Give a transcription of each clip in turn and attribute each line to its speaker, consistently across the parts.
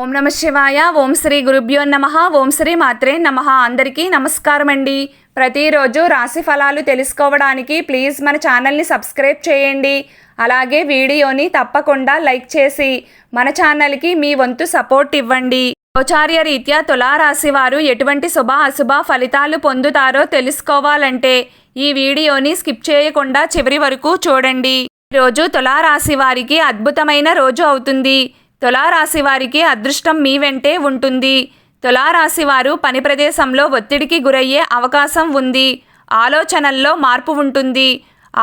Speaker 1: ఓం నమ శివాయ. ఓం శ్రీ గురుభ్యో నమః. ఓం శ్రీ మాత్రే నమః. అందరికీ నమస్కారం అండి. ప్రతిరోజు రాశి ఫలాలు తెలుసుకోవడానికి ప్లీజ్ మన ఛానల్ని సబ్స్క్రైబ్ చేయండి. అలాగే వీడియోని తప్పకుండా లైక్ చేసి మన ఛానల్కి మీ వంతు సపోర్ట్ ఇవ్వండి. గోచార్య రీత్యా తులారాశి వారు ఎటువంటి శుభ అశుభ ఫలితాలు పొందుతారో తెలుసుకోవాలంటే ఈ వీడియోని స్కిప్ చేయకుండా చివరి వరకు చూడండి. ఈరోజు తులారాశి వారికి అద్భుతమైన రోజు అవుతుంది. తులారాశి వారికి అదృష్టం మీ వెంటే ఉంటుంది. తులారాశి వారు పని ప్రదేశంలో ఒత్తిడికి గురయ్యే అవకాశం ఉంది. ఆలోచనల్లో మార్పు ఉంటుంది.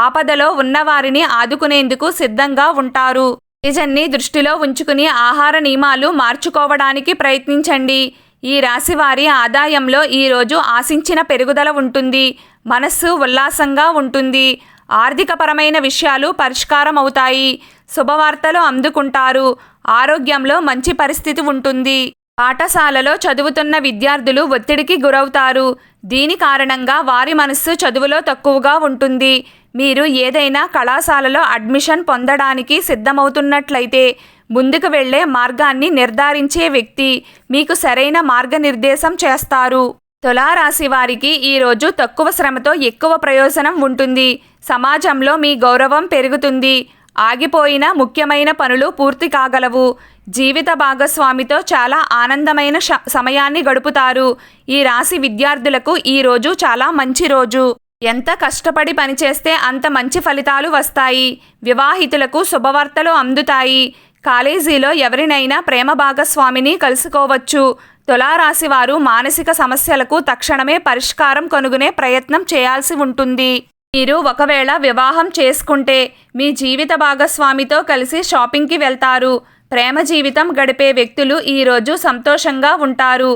Speaker 1: ఆపదలో ఉన్నవారిని ఆదుకునేందుకు సిద్ధంగా ఉంటారు. నిజాన్ని దృష్టిలో ఉంచుకుని ఆహార నియమాలు మార్చుకోవడానికి ప్రయత్నించండి. ఈ రాశి వారి ఆదాయంలో ఈరోజు ఆశించిన పెరుగుదల ఉంటుంది. మనస్సు ఉల్లాసంగా ఉంటుంది. ఆర్థికపరమైన విషయాలు పరిష్కారం అవుతాయి. శుభవార్తలు అందుకుంటారు. ఆరోగ్యంలో మంచి పరిస్థితి ఉంటుంది. పాఠశాలలో చదువుతున్న విద్యార్థులు ఒత్తిడికి గురవుతారు. దీని కారణంగా వారి మనస్సు చదువులో తక్కువగా ఉంటుంది. మీరు ఏదైనా కళాశాలలో అడ్మిషన్ పొందడానికి సిద్ధమవుతున్నట్లయితే ముందుకు వెళ్లే మార్గాన్ని నిర్ధారించే వ్యక్తి మీకు సరైన మార్గనిర్దేశం చేస్తారు. తులారాశి వారికి ఈరోజు తక్కువ శ్రమతో ఎక్కువ ప్రయోజనం ఉంటుంది. సమాజంలో మీ గౌరవం పెరుగుతుంది. ఆగిపోయిన ముఖ్యమైన పనులు పూర్తి కాగలవు. జీవిత భాగస్వామితో చాలా ఆనందమైన సమయాన్ని గడుపుతారు. ఈ రాశి విద్యార్థులకు ఈరోజు చాలా మంచి రోజు. ఎంత కష్టపడి పనిచేస్తే అంత మంచి ఫలితాలు వస్తాయి. వివాహితులకు శుభవార్తలు అందుతాయి. కాలేజీలో ఎవరినైనా ప్రేమ భాగస్వామిని కలుసుకోవచ్చు. తులారాశి వారు మానసిక సమస్యలకు తక్షణమే పరిష్కారం కనుగొనే ప్రయత్నం చేయాల్సి ఉంటుంది. మీరు ఒకవేళ వివాహం చేసుకుంటే మీ జీవిత భాగస్వామితో కలిసి షాపింగ్కి వెళ్తారు. ప్రేమ జీవితం గడిపే వ్యక్తులు ఈరోజు సంతోషంగా ఉంటారు.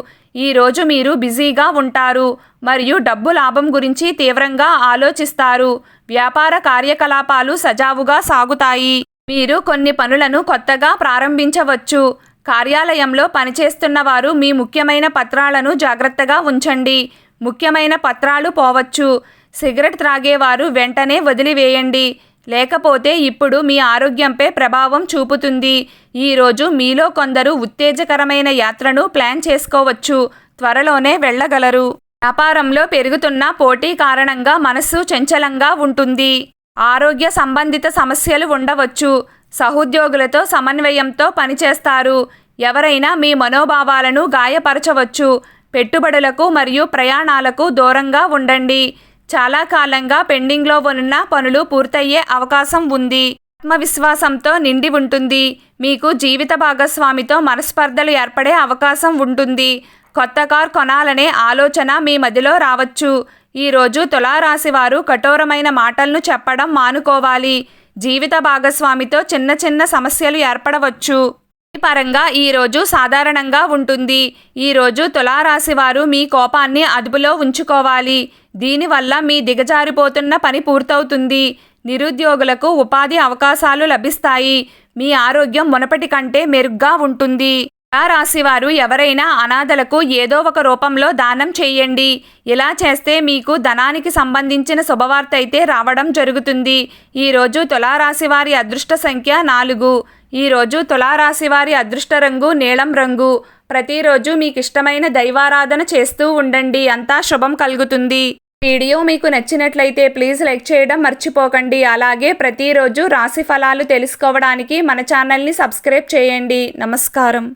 Speaker 1: ఈరోజు మీరు బిజీగా ఉంటారు మరియు డబ్బు లాభం గురించి తీవ్రంగా ఆలోచిస్తారు. వ్యాపార కార్యకలాపాలు సజావుగా సాగుతాయి. మీరు కొన్ని పనులను కొత్తగా ప్రారంభించవచ్చు. కార్యాలయంలో పనిచేస్తున్న వారు మీ ముఖ్యమైన పత్రాలను జాగ్రత్తగా ఉంచండి. ముఖ్యమైన పత్రాలు పోవచ్చు. సిగరెట్ త్రాగేవారు వెంటనే వదిలివేయండి. లేకపోతే ఇప్పుడు మీ ఆరోగ్యంపై ప్రభావం చూపుతుంది. ఈరోజు మీలో కొందరు ఉత్తేజకరమైన యాత్రను ప్లాన్ చేసుకోవచ్చు. త్వరలోనే వెళ్ళగలరు. వ్యాపారంలో పెరుగుతున్న పోటీ కారణంగా మనస్సు చంచలంగా ఉంటుంది. ఆరోగ్య సంబంధిత సమస్యలు ఉండవచ్చు. సహోద్యోగులతో సమన్వయంతో పనిచేస్తారు. ఎవరైనా మీ మనోభావాలను గాయపరచవచ్చు. పెట్టుబడులకు మరియు ప్రయాణాలకు దూరంగా ఉండండి. చాలా కాలంగా పెండింగ్లో ఉన్న పనులు పూర్తయ్యే అవకాశం ఉంది. ఆత్మవిశ్వాసంతో నిండి ఉంటుంది. మీకు జీవిత భాగస్వామితో మనస్పర్ధలు ఏర్పడే అవకాశం ఉంటుంది. కొత్త కార్ కొనాలనే ఆలోచన మీ మదిలో రావచ్చు. ఈరోజు తులారాశి వారు కఠోరమైన మాటలను చెప్పడం మానుకోవాలి. జీవిత భాగస్వామితో చిన్న చిన్న సమస్యలు ఏర్పడవచ్చు. పరంగా ఈరోజు సాధారణంగా ఉంటుంది. ఈరోజు తులారాశి వారు మీ కోపాన్ని అదుపులో ఉంచుకోవాలి. దీనివల్ల మీ దిగజారిపోతున్న పని పూర్తవుతుంది. నిరుద్యోగులకు ఉపాధి అవకాశాలు లభిస్తాయి. మీ ఆరోగ్యం మునపటి కంటే మెరుగ్గా ఉంటుంది. తులారాశి వారు ఎవరైనా అనాథలకు ఏదో ఒక రూపంలో దానం చేయండి. ఇలా చేస్తే మీకు ధనానికి సంబంధించిన శుభవార్త అయితే రావడం జరుగుతుంది. ఈరోజు తులారాశి వారి అదృష్ట సంఖ్య 4. ఈరోజు తులారాశి వారి అదృష్ట రంగు నీలం రంగు. ప్రతిరోజు మీకు ఇష్టమైన దైవారాధన చేస్తూ ఉండండి. అంతా శుభం కలుగుతుంది. వీడియో మీకు నచ్చినట్లయితే ప్లీజ్ లైక్ చేయడం మర్చిపోకండి. అలాగే ప్రతిరోజు రాశి ఫలాలు తెలుసుకోవడానికి మన ఛానల్ని సబ్స్క్రైబ్ చేయండి. నమస్కారం.